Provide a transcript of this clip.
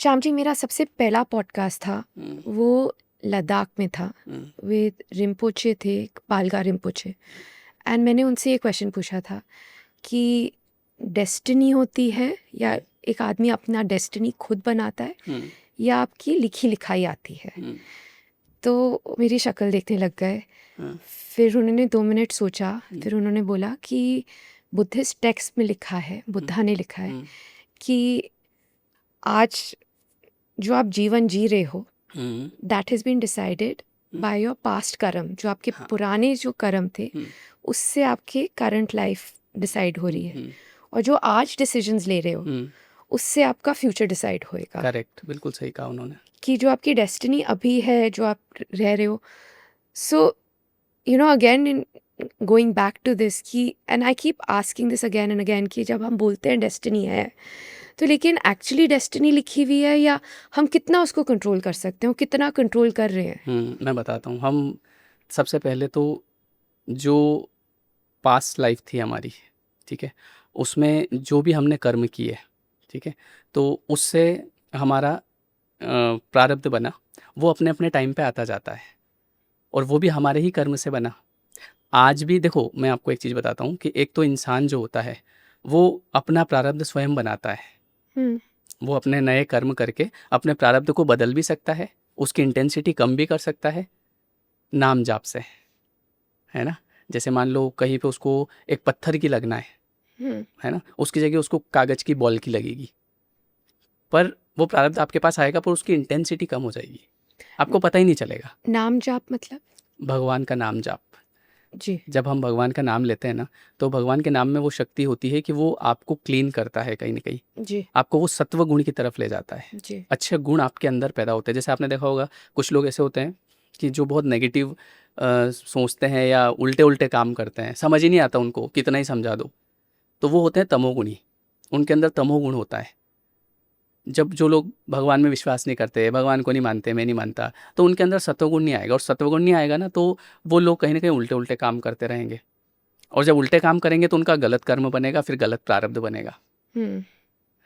श्याम जी, मेरा सबसे पहला पॉडकास्ट था, वो लद्दाख में था, विद रिम्पोचे थे, पालगा रिम्पोचे। एंड मैंने उनसे ये क्वेश्चन पूछा था कि डेस्टिनी होती है या एक आदमी अपना डेस्टिनी खुद बनाता है या आपकी लिखी लिखाई आती है। तो मेरी शक्ल देखने लग गए। फिर उन्होंने 2 मिनट सोचा, फिर उन्होंने बोला कि बुद्धिस्ट टेक्स्ट में लिखा है, बुद्धा ने लिखा है कि आज जो आप जीवन जी रहे हो, that has been decided by your past karma. जो आपके पुराने जो कर्म थे, उससे आपके करंट लाइफ डिसाइड हो रही है, और जो आज डिसीजंस ले रहे हो उससे आपका फ्यूचर डिसाइड होएगा। करेक्ट, बिल्कुल सही कहा उन्होंने। कि जो आपकी डेस्टिनी अभी है, जो आप रह रहे हो, so you know again in going back to this कि, and I keep asking this again and again, कि जब हम बोलते हैं डेस्टिनी है, तो लेकिन एक्चुअली डेस्टिनी लिखी हुई है या हम कितना उसको कंट्रोल कर सकते हैं, कितना कंट्रोल कर रहे हैं? मैं बताता हूँ। हम सबसे पहले तो जो पास्ट लाइफ थी हमारी, ठीक है, उसमें जो भी हमने कर्म किए, ठीक है, तो उससे हमारा प्रारब्ध बना, वो अपने अपने टाइम पे आता जाता है, और वो भी हमारे ही कर्म से बना। आज भी देखो, मैं आपको एक चीज़ बताता हूँ कि एक तो इंसान जो होता है वो अपना प्रारब्ध स्वयं बनाता है। वो अपने नए कर्म करके अपने प्रारब्ध को बदल भी सकता है, उसकी इंटेंसिटी कम भी कर सकता है, नाम जाप से, है ना। जैसे मान लो कहीं पे उसको एक पत्थर की लगना है ना, उसकी जगह उसको कागज की बॉल की लगेगी, पर वो प्रारब्ध आपके पास आएगा, पर उसकी इंटेंसिटी कम हो जाएगी, आपको पता ही नहीं चलेगा। नाम जाप मतलब? भगवान का नाम जाप। जी जब हम भगवान का नाम लेते हैं ना, तो भगवान के नाम में वो शक्ति होती है कि वो आपको क्लीन करता है, कहीं ना कहीं जी आपको वो सत्व गुण की तरफ ले जाता है। जी अच्छे गुण आपके अंदर पैदा होते हैं। जैसे आपने देखा होगा, कुछ लोग ऐसे होते हैं कि जो बहुत नेगेटिव सोचते हैं या उल्टे उल्टे काम करते हैं, समझ ही नहीं आता उनको, कितना ही समझा दो, तो वो होते हैं तमोगुणी। उनके अंदर तमोगुण होता है। जब जो लोग भगवान में विश्वास नहीं करते, भगवान को नहीं मानते, मैं नहीं मानता, तो उनके अंदर सत्वगुण नहीं आएगा, और सत्वगुण नहीं आएगा ना, तो वो लोग कहीं ना कहीं उल्टे उल्टे काम करते रहेंगे, और जब उल्टे काम करेंगे तो उनका गलत कर्म बनेगा, फिर गलत प्रारब्ध बनेगा।